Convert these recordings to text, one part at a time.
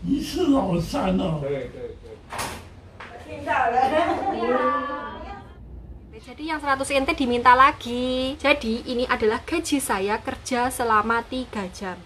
你是老三哦。对对对。听到了。Jadi yang 100 ente diminta lagi. Jadi ini adalah gaji saya kerja selama 3 jam.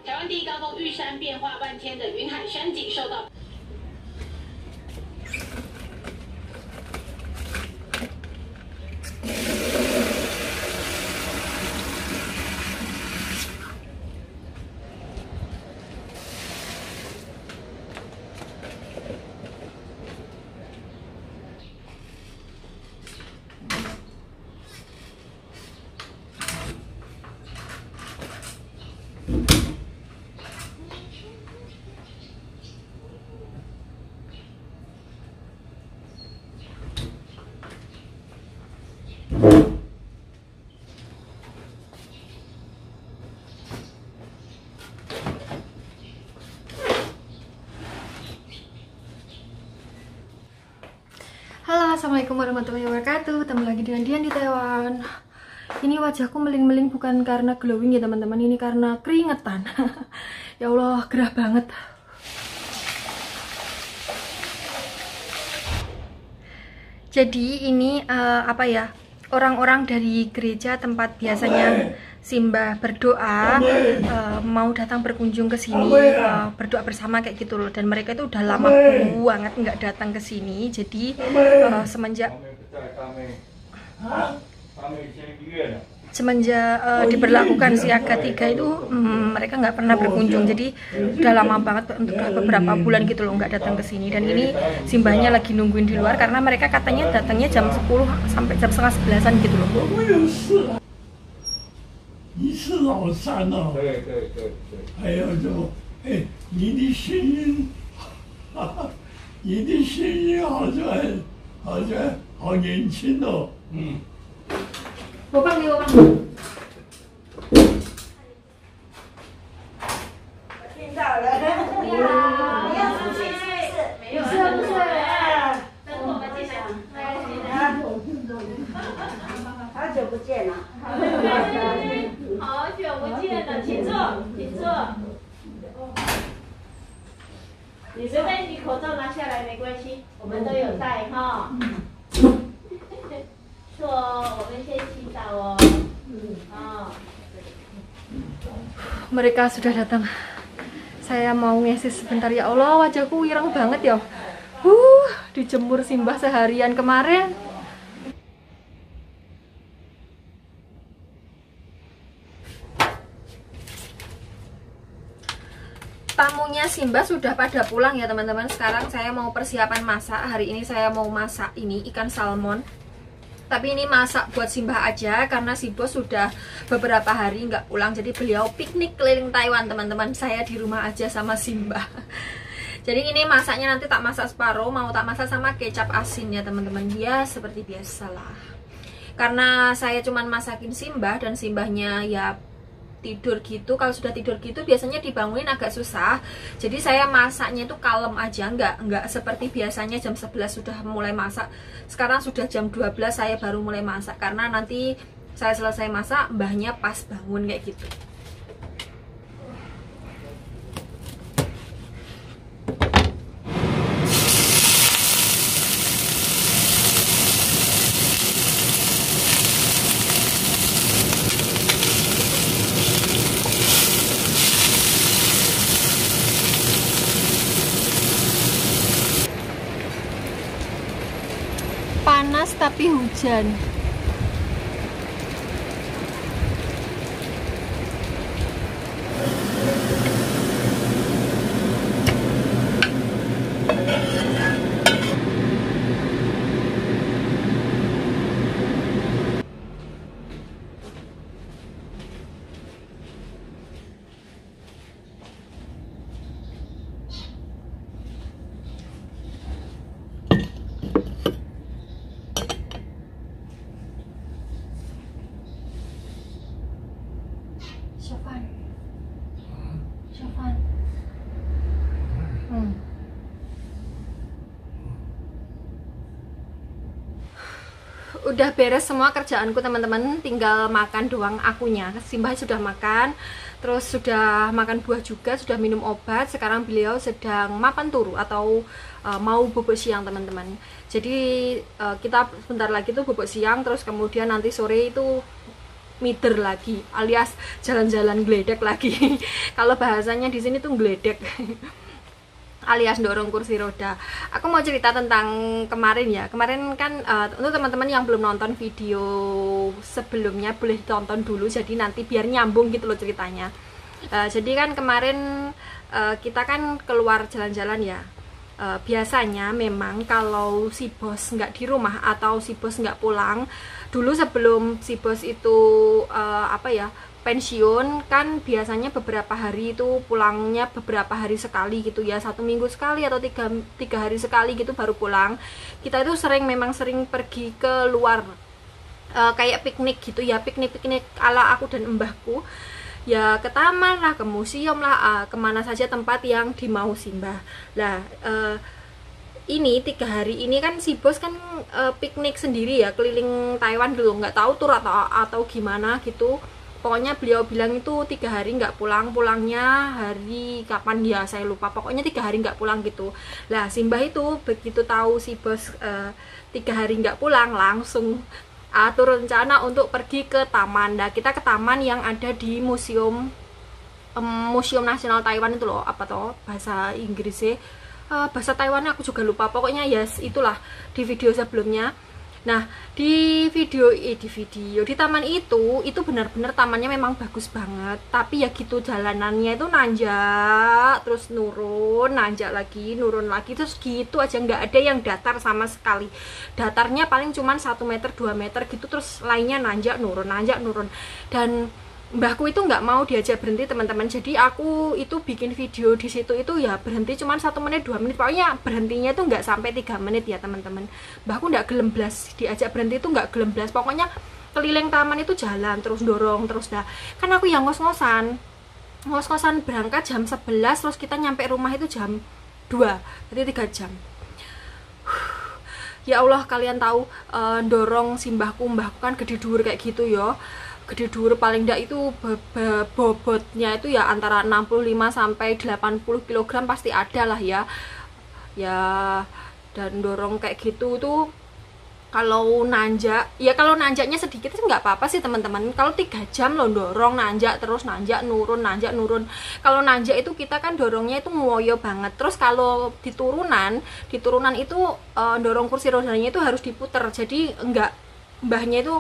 台湾第一高峰玉山变化万千的云海山景受到。Halo, assalamualaikum warahmatullahi wabarakatuh. Ketemu lagi dengan Dian di Taiwan. Ini wajahku meling-meling bukan karena glowing ya teman-teman, ini karena keringetan. Ya Allah, gerah banget. Jadi ini apa ya, orang-orang dari gereja tempat biasanya Simbah berdoa mau datang berkunjung ke sini, berdoa bersama kayak gitu loh. Dan mereka itu udah lama banget nggak datang ke sini. Jadi semenjak diberlakukan siaga 3 itu mereka nggak pernah berkunjung. Jadi udah lama banget, untuk beberapa bulan gitu loh nggak datang ke sini. Dan ini simbahnya lagi nungguin di luar karena mereka katanya datangnya jam 10 sampai jam setengah 11-an gitu loh. 你是老三哦。对对对对。还有就，哎，你的声音，哈哈，你的声音好年轻哦。嗯。我帮你，我帮你。听到了。你好，你要出去是不是？没有，不是。等我们进来。好久不见了。好久不见了，请坐，请坐。你随便，你口罩拿下来没关系，我们都有戴哈。坐，我们先洗澡哦。Mereka sudah datang Saya mau ngesis sebentar. Ya Allah, wajahku ireng banget ya. Dijemur Simbah seharian kemarin. Tamunya Simbah sudah pada pulang ya teman-teman. Sekarang saya mau persiapan masak. Hari ini saya mau masak ini ikan salmon. Tapi ini masak buat Simbah aja karena si bos sudah beberapa hari nggak pulang. Jadi beliau piknik keliling Taiwan teman-teman. Saya di rumah aja sama Simbah. Jadi ini masaknya nanti tak masak separuh, mau tak masak sama kecap asin ya teman-teman. Ya seperti biasalah. Karena saya cuman masakin Simbah dan Simbahnya ya tidur gitu. Kalau sudah tidur gitu biasanya dibangunin agak susah. Jadi saya masaknya itu kalem aja, nggak seperti biasanya jam 11 sudah mulai masak. Sekarang sudah jam 12 saya baru mulai masak karena nanti saya selesai masak mbahnya pas bangun kayak gitu. Panas tapi hujan. Syafan. Udah beres semua kerjaanku teman-teman, tinggal makan doang akunya. Simbah sudah makan, terus sudah makan buah juga, sudah minum obat. Sekarang beliau sedang mapan turu atau mau bubuk siang teman-teman. Jadi kita sebentar lagi tuh bubuk siang, terus kemudian nanti sore itu mider lagi, alias jalan-jalan gledek lagi. Kalau bahasanya di sini tuh gledek. Alias dorong kursi roda. Aku mau cerita tentang kemarin ya. Kemarin kan untuk teman-teman yang belum nonton video sebelumnya boleh ditonton dulu. Jadi nanti biar nyambung gitu loh ceritanya. Jadi kan kemarin kita kan keluar jalan-jalan ya. Biasanya memang kalau si bos nggak di rumah atau si bos nggak pulang, dulu sebelum si bos itu pensiun kan biasanya beberapa hari itu pulangnya beberapa hari sekali gitu ya, 1 minggu sekali atau tiga hari sekali gitu baru pulang. Kita itu memang sering pergi ke luar, kayak piknik gitu ya, piknik ala aku dan mbahku ya, ke taman lah, ke museum lah, kemana saja tempat yang dimau Simbah. Lah ini 3 hari ini kan si bos kan piknik sendiri ya, keliling Taiwan dulu, nggak tahu tur atau gimana gitu. Pokoknya beliau bilang itu 3 hari nggak pulang, pulangnya hari kapan ya saya lupa, pokoknya 3 hari nggak pulang gitu. Lah Simbah itu begitu tahu si bos 3 hari nggak pulang, langsung atur rencana untuk pergi ke taman. Nah kita ke taman yang ada di Museum Nasional Taiwan itu loh, apa toh bahasa Inggrisnya, bahasa Taiwan aku juga lupa, pokoknya yes itulah di video sebelumnya. Nah di taman itu benar-benar tamannya memang bagus banget, tapi ya gitu jalanannya itu nanjak terus nurun, nanjak lagi nurun lagi, terus gitu aja, nggak ada yang datar sama sekali. Datarnya paling cuman 1 meter 2 meter gitu, terus lainnya nanjak nurun. Dan mbahku itu nggak mau diajak berhenti teman-teman. Jadi aku itu bikin video di situ itu ya berhenti cuman 1 menit 2 menit, pokoknya berhentinya itu nggak sampai 3 menit ya teman-teman. Mbahku nggak gelemblas, diajak berhenti itu nggak gelemblas, pokoknya keliling taman itu jalan terus, dorong terus. Dah kan aku yang ngos-ngosan berangkat jam 11, terus kita nyampe rumah itu jam 2, berarti 3 jam. Ya Allah, kalian tahu dorong mbahku kan gede dhuwur kayak gitu ya, gede dhuwur, paling enggak itu bobotnya itu ya antara 65 sampai 80 kg pasti ada lah ya. Dan dorong kayak gitu tuh Kalau nanjak, ya kalau nanjaknya sedikit sih nggak apa-apa sih teman-teman. Kalau 3 jam lo dorong nanjak terus nanjak nurun. Kalau nanjak itu kita kan dorongnya itu ngoyo banget. Terus kalau di turunan itu dorong kursi rodanya itu harus diputer. Jadi mbahnya itu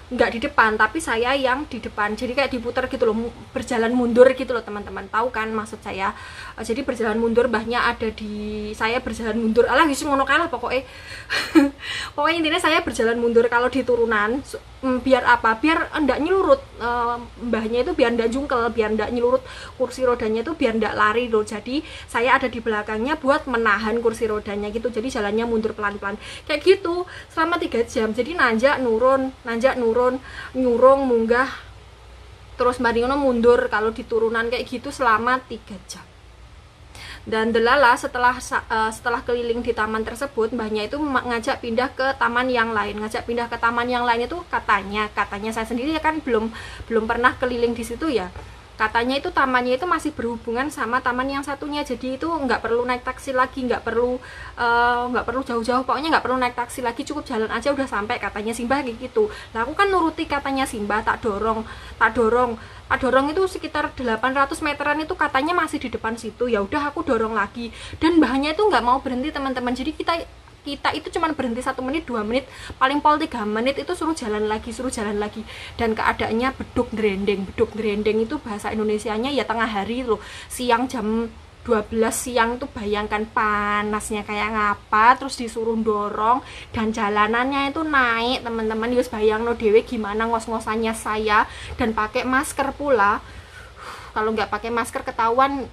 nggak di depan, tapi saya yang di depan, jadi kayak diputar gitu loh, berjalan mundur gitu loh teman-teman, tahu kan maksud saya. Jadi berjalan mundur, mbahnya ada di saya berjalan mundur, alah wis ngono kalah pokoknya. Pokoknya intinya saya berjalan mundur kalau di turunan, biar apa, biar enggak nyelurut, mbahnya itu biar enggak jungkel, biar enggak nyelurut kursi rodanya itu, biar enggak lari loh. Jadi saya ada di belakangnya buat menahan kursi rodanya gitu, jadi jalannya mundur pelan-pelan kayak gitu selama 3 jam. Jadi nanjak nurun, nyurung munggah, terus mari ngono mundur kalau di turunan kayak gitu selama 3 jam. Dan delala setelah keliling di taman tersebut, mbahnya itu ngajak pindah ke taman yang lain. Itu katanya saya sendiri kan belum pernah keliling di situ ya. Katanya itu tamannya itu masih berhubungan sama taman yang satunya, jadi itu nggak perlu naik taksi lagi, nggak perlu jauh-jauh, pokoknya nggak perlu naik taksi lagi, cukup jalan aja udah sampai, katanya Simbah kayak gitu. Nah aku kan nuruti katanya Simbah, tak dorong itu sekitar 800 meteran itu katanya masih di depan situ. Ya udah aku dorong lagi, dan mbahnya itu nggak mau berhenti teman-teman. Jadi kita itu cuman berhenti 1 menit 2 menit, paling pol 3 menit itu suruh jalan lagi, dan keadaannya beduk ngerendeng itu bahasa Indonesianya ya tengah hari loh, siang jam 12 siang itu, bayangkan panasnya kayak ngapa, terus disuruh dorong dan jalanannya itu naik teman-teman. Yus bayangno dewe gimana ngos-ngosannya saya, dan pakai masker pula. Kalau nggak pakai masker ketahuan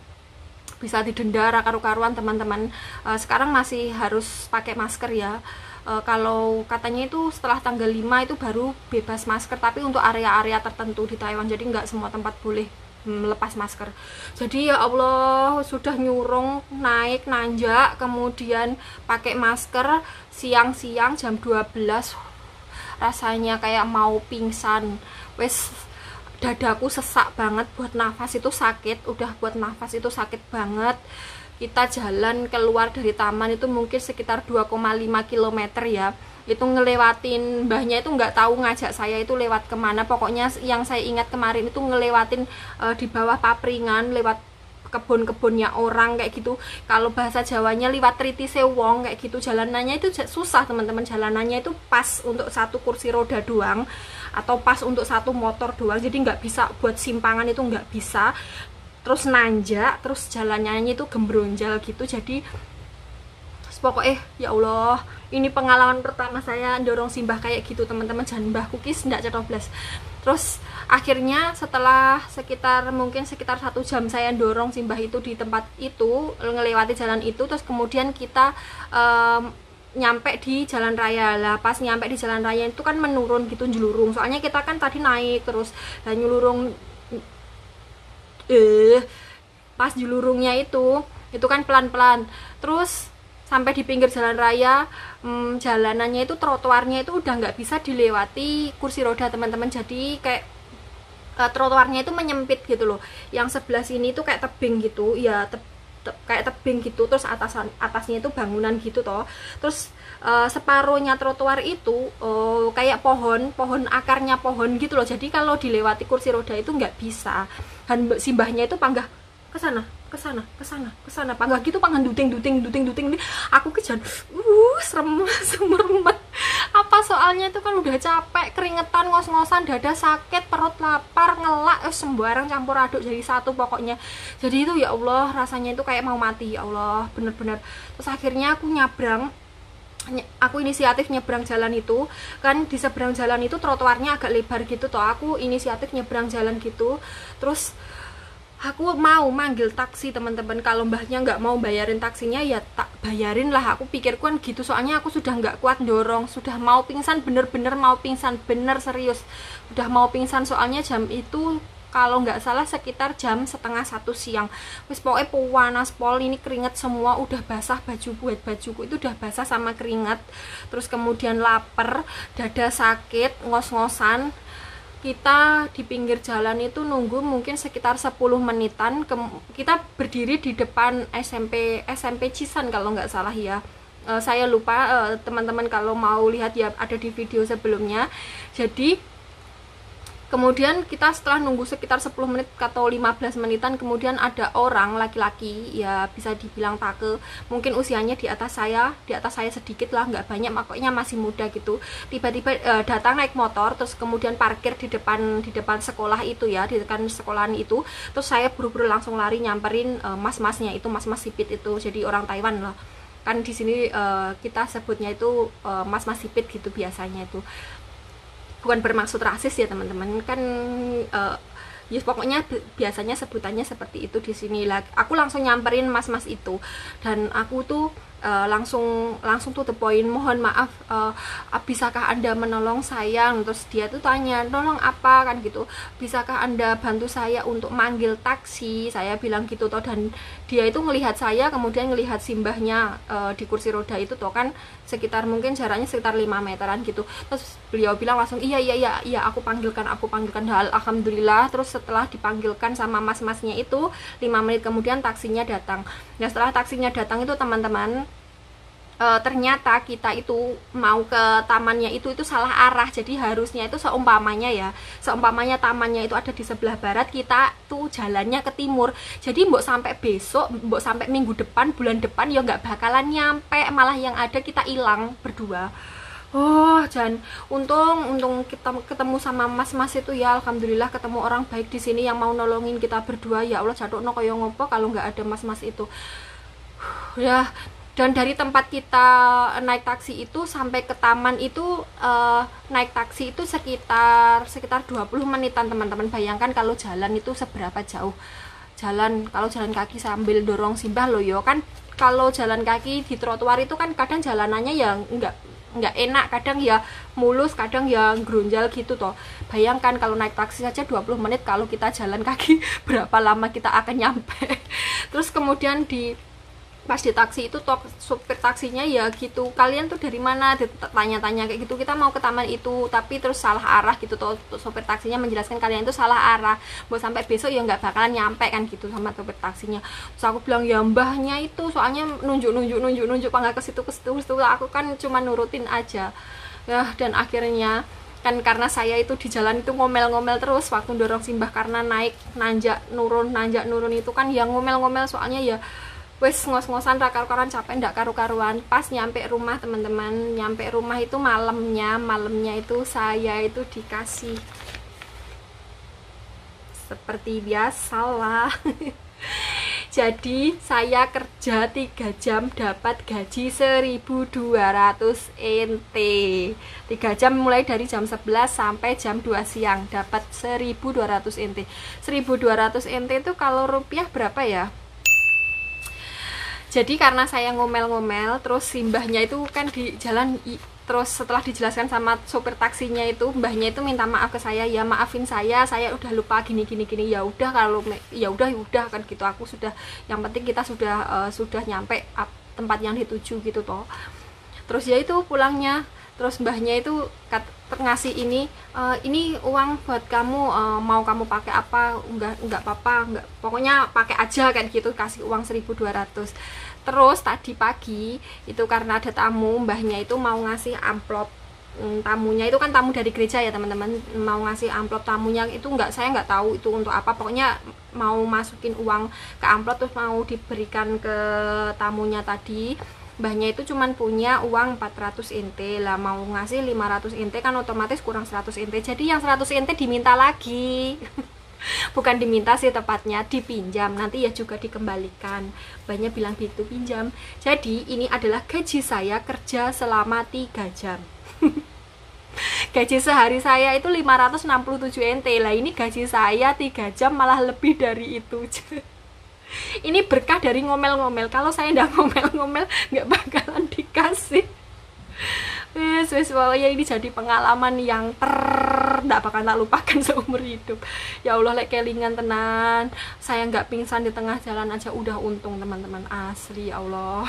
bisa didenda karu-karuan teman-teman. Sekarang masih harus pakai masker ya. Kalau katanya itu setelah tanggal 5 itu baru bebas masker, tapi untuk area-area tertentu di Taiwan, jadi nggak semua tempat boleh melepas masker. Jadi ya Allah, sudah nyurung naik nanjak, kemudian pakai masker siang-siang jam 12, rasanya kayak mau pingsan. Wes dadaku sesak banget, buat nafas itu sakit, banget. Kita jalan keluar dari taman itu mungkin sekitar 2,5 km ya, itu ngelewatin mbahnya itu nggak tahu ngajak saya itu lewat kemana. Pokoknya yang saya ingat kemarin itu ngelewatin di bawah papringan, lewat kebun-kebunnya orang kayak gitu. Kalau bahasa Jawanya liwat tritise wong kayak gitu. Jalanannya itu susah teman-teman, jalanannya itu pas untuk 1 kursi roda doang, atau pas untuk 1 motor doang, jadi nggak bisa buat simpangan, itu nggak bisa. Terus nanjak, terus jalannya itu gembronjal gitu. Jadi pokoknya ya Allah, ini pengalaman pertama saya dorong Simbah kayak gitu teman-teman. Jangan Mbah Kukis ndak cetoblas. Terus akhirnya setelah mungkin sekitar 1 jam saya dorong Simbah itu di tempat itu, ngelewati jalan itu, terus kemudian kita nyampe di jalan raya. Lah pas nyampe di jalan raya itu kan menurun gitu, njlurung, soalnya kita kan tadi naik terus dan nyelurung. Pas julurungnya itu kan pelan-pelan, terus sampai di pinggir jalan raya, jalanannya itu, trotoarnya itu udah nggak bisa dilewati kursi roda teman-teman. Jadi kayak trotoarnya itu menyempit gitu loh, yang sebelah sini itu kayak tebing gitu ya, kayak tebing gitu, terus atasnya itu bangunan gitu toh. Terus separuhnya trotoar itu kayak pohon akarnya pohon gitu loh. Jadi kalau dilewati kursi roda itu nggak bisa. Dan Simbahnya itu panggah kesana, panggah gitu, panggah duting. Aku kejan, semeremet. Apa soalnya itu kan udah capek, keringetan, ngos-ngosan, dada sakit, perut lapar, ngelak, sembarang campur aduk jadi satu pokoknya. Jadi itu ya Allah, rasanya itu kayak mau mati ya Allah, bener-bener. Terus akhirnya aku inisiatif nyebrang jalan itu kan. Di seberang jalan itu trotoarnya agak lebar gitu toh, aku inisiatif nyebrang jalan gitu. Terus aku mau manggil taksi teman-teman. Kalau mbahnya nggak mau bayarin taksinya ya tak bayarin lah, aku pikirku kan gitu. Soalnya aku sudah nggak kuat dorong, sudah mau pingsan, bener-bener mau pingsan, bener serius udah mau pingsan. Soalnya jam itu kalau nggak salah sekitar jam 12:30 siang. Wis pokoknya panas pol, ini keringet semua, udah basah bajuku itu udah basah sama keringet. Terus kemudian lapar, dada sakit, ngos-ngosan. Kita di pinggir jalan itu nunggu mungkin sekitar 10 menitan. Kita berdiri di depan SMP Cisan kalau nggak salah ya. saya lupa, teman-teman kalau mau lihat ya ada di video sebelumnya. Jadi kemudian kita setelah nunggu sekitar 10 menit atau 15 menitan, kemudian ada orang laki-laki, ya bisa dibilang take, mungkin usianya di atas saya sedikit lah, nggak banyak, makanya masih muda gitu. Tiba-tiba datang naik motor, terus kemudian parkir di depan sekolah itu ya, di depan sekolahan itu. Terus saya buru-buru langsung lari nyamperin mas-masnya itu, mas-mas sipit itu, jadi orang Taiwan lah. Kan di sini kita sebutnya itu mas-mas sipit gitu biasanya itu. Bukan bermaksud rasis ya teman-teman, kan ya pokoknya biasanya sebutannya seperti itu di sini lah. Aku langsung nyamperin mas-mas itu, dan aku tuh langsung to the point, mohon maaf, bisakah Anda menolong saya? Terus dia tuh tanya, nolong apa kan gitu, bisakah Anda bantu saya untuk manggil taksi? Saya bilang gitu toh, dan dia itu ngelihat saya, kemudian ngelihat simbahnya di kursi roda itu toh, kan sekitar mungkin jaraknya sekitar 5 meteran gitu. Terus beliau bilang langsung iya aku panggilkan. Alhamdulillah. Terus setelah dipanggilkan sama mas-masnya itu, 5 menit kemudian taksinya datang. Nah setelah taksinya datang itu teman-teman, ternyata kita itu mau ke tamannya itu salah arah. Jadi harusnya itu seumpamanya tamannya itu ada di sebelah barat, kita tuh jalannya ke timur. Jadi mbok sampai besok, mbok sampai minggu depan, bulan depan ya nggak bakalan nyampe, malah yang ada kita hilang berdua. Dan untung kita ketemu sama mas-mas itu ya, alhamdulillah ketemu orang baik di sini yang mau nolongin kita berdua. Ya Allah, jadukno koyo ngopo kalau nggak ada mas-mas itu. Ya. Dan dari tempat kita naik taksi itu sampai ke taman itu, naik taksi itu sekitar 20 menitan teman-teman. Bayangkan kalau jalan itu seberapa jauh. Kalau jalan kaki sambil dorong simbah loh yo, kan kalau jalan kaki di trotoar itu kan kadang jalanannya ya nggak enak, kadang ya mulus, kadang ya gerunjal gitu toh. Bayangkan kalau naik taksi saja 20 menit, kalau kita jalan kaki berapa lama kita akan nyampe. Terus kemudian pas di taksi itu supir taksinya ya gitu, kalian tuh dari mana, tanya-tanya kayak gitu, kita mau ke taman itu tapi terus salah arah gitu toh. Supir taksinya menjelaskan kalian itu salah arah, mau sampai besok ya nggak bakalan nyampe kan gitu sama supir taksinya. Terus aku bilang ya mbahnya itu soalnya nunjuk panggil ke situ, aku kan cuma nurutin aja ya. Dan akhirnya kan karena saya itu di jalan itu ngomel-ngomel terus waktu dorong simbah, karena naik nanjak nurun itu kan ya ngomel-ngomel, soalnya ya wes ngos-ngosan rakar-karan, capek ndak karu-karuan. Pas nyampe rumah teman-teman, nyampe rumah itu malamnya itu saya itu dikasih seperti biasalah. Jadi saya kerja 3 jam dapat gaji 1.200 NT. 3 jam mulai dari jam 11 sampai jam 2 siang dapat 1.200 NT. 1.200 NT itu kalau rupiah berapa ya? Jadi karena saya ngomel-ngomel, terus simbahnya itu kan di jalan, terus setelah dijelaskan sama sopir taksinya itu, mbahnya itu minta maaf ke saya, ya maafin saya udah lupa gini. Ya udah, kalau ya udah kan gitu, aku sudah, yang penting kita sudah nyampe tempat yang dituju gitu toh. Terus ya itu pulangnya, terus mbahnya itu ngasih ini uang buat kamu, mau kamu pakai apa, enggak apa-apa, enggak, pokoknya pakai aja kan gitu, kasih uang 1.200. Terus tadi pagi itu karena ada tamu, mbahnya itu mau ngasih amplop. Tamunya itu kan tamu dari gereja ya teman-teman, mau ngasih amplop tamunya itu, saya nggak tahu itu untuk apa, pokoknya mau masukin uang ke amplop terus mau diberikan ke tamunya tadi. Mbahnya itu cuman punya uang 400 NT lah, mau ngasih 500 NT kan otomatis kurang 100 NT, jadi yang 100 NT diminta lagi. Bukan diminta sih tepatnya, dipinjam, nanti ya juga dikembalikan. Mbahnya bilang gitu, pinjam. Jadi ini adalah gaji saya kerja selama 3 jam. Gaji sehari saya itu 567 NT lah, ini gaji saya 3 jam malah lebih dari itu. Ini berkah dari ngomel-ngomel, kalau saya nggak ngomel-ngomel nggak bakalan dikasih. Wes pokoknya ini jadi pengalaman yang nggak bakal tak lupakan seumur hidup. Ya Allah, lek kelingan tenan, saya nggak pingsan di tengah jalan aja udah untung teman-teman, asli ya Allah.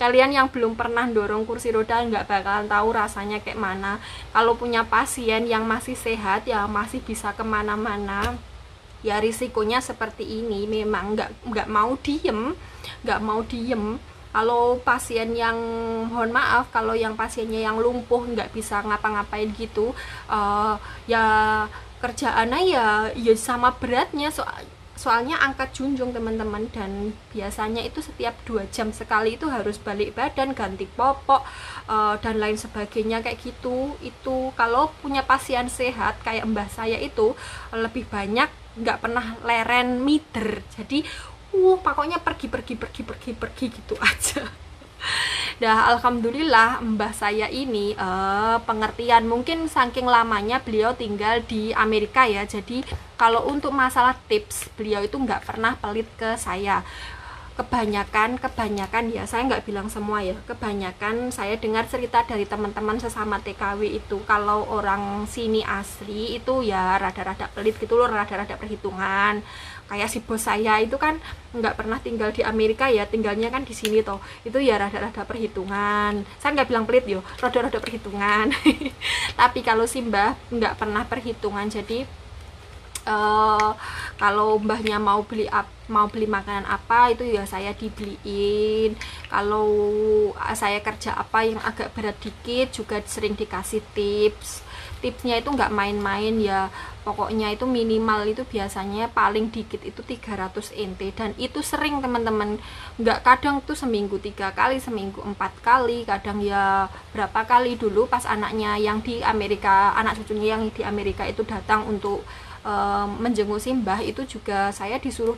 Kalian yang belum pernah dorong kursi roda nggak bakalan tahu rasanya kayak mana. Kalau punya pasien yang masih sehat, ya masih bisa kemana-mana, ya risikonya seperti ini, memang nggak mau diem. Kalau pasien yang, mohon maaf, kalau yang pasiennya yang lumpuh nggak bisa ngapa-ngapain gitu, ya kerjaannya ya sama beratnya, soalnya angkat junjung teman-teman, dan biasanya itu setiap 2 jam sekali itu harus balik badan, ganti popok, dan lain sebagainya kayak gitu. Itu kalau punya pasien sehat kayak mbah saya itu lebih banyak nggak pernah leren mider, jadi pokoknya pergi gitu aja. Nah, alhamdulillah mbah saya ini pengertian, mungkin saking lamanya beliau tinggal di Amerika ya, jadi kalau untuk masalah tips beliau itu nggak pernah pelit ke saya. Kebanyakan ya, saya nggak bilang semua ya, kebanyakan saya dengar cerita dari teman-teman sesama TKW itu, kalau orang sini asli itu ya rada-rada pelit gitu loh, rada-rada perhitungan. Kayak si bos saya itu kan nggak pernah tinggal di Amerika ya, tinggalnya kan di sini toh, itu ya rada-rada perhitungan. Saya nggak bilang pelit yo, rada-rada perhitungan. Tapi kalau si mbah nggak pernah perhitungan, jadi kalau mbahnya mau beli makanan apa itu ya saya dibeliin. Kalau saya kerja apa yang agak berat dikit juga sering dikasih tipsnya itu nggak main-main ya, pokoknya itu minimal itu biasanya paling dikit itu 300 NT, dan itu sering teman-teman, nggak kadang tuh seminggu 3 kali, seminggu 4 kali, kadang ya berapa kali. Dulu pas anaknya yang di Amerika, anak cucunya yang di Amerika itu datang untuk menjenguk si mbah, itu juga saya disuruh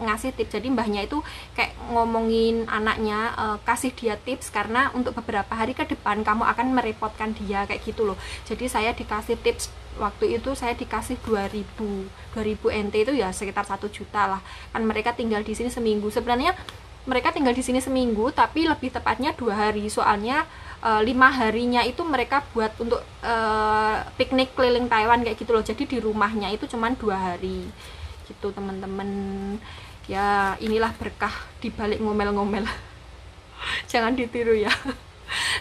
ngasih tips. Jadi mbahnya itu kayak ngomongin anaknya, kasih dia tips karena untuk beberapa hari ke depan kamu akan merepotkan dia kayak gitu loh. Jadi saya dikasih tips, waktu itu saya dikasih 2000 NT itu ya sekitar 1 juta lah. Kan mereka tinggal di sini seminggu. Sebenarnya mereka tinggal di sini seminggu, tapi lebih tepatnya 2 hari. Soalnya 5 harinya itu mereka buat untuk piknik keliling Taiwan kayak gitu loh. Jadi di rumahnya itu cuman 2 hari gitu teman-teman. Ya inilah berkah dibalik ngomel-ngomel. Jangan ditiru ya.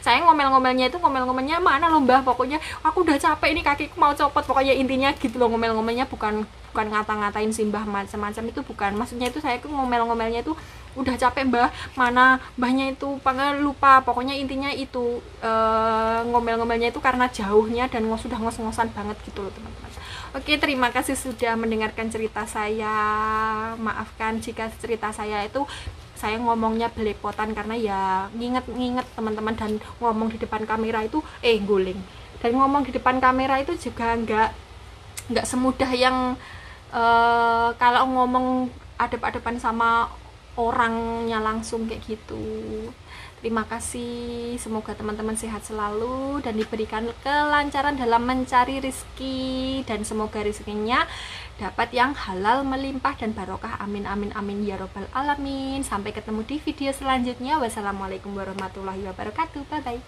Saya ngomel-ngomelnya itu ngomel-ngomelnya mana loh mbah, pokoknya aku udah capek ini, kakiku mau copot, pokoknya intinya gitu loh. Ngomel-ngomelnya bukan ngata-ngatain si mbah macam-macam, itu bukan. Maksudnya itu saya ngomel-ngomelnya itu udah capek mbah, mana mbahnya itu pengen lupa, pokoknya intinya itu ngomel-ngomelnya itu karena jauhnya dan sudah ngos-ngosan banget gitu loh teman-teman. Oke, terima kasih sudah mendengarkan cerita saya. Maafkan jika cerita saya itu saya ngomongnya belepotan karena ya nginget teman-teman, dan ngomong di depan kamera itu guling, dan ngomong di depan kamera itu juga nggak semudah yang kalau ngomong adep-adepan sama orangnya langsung kayak gitu. Terima kasih, semoga teman-teman sehat selalu dan diberikan kelancaran dalam mencari rezeki, dan semoga rezekinya dapat yang halal, melimpah dan barokah. Amin amin amin ya robbal alamin. Sampai ketemu di video selanjutnya. Wassalamualaikum warahmatullahi wabarakatuh. Bye bye.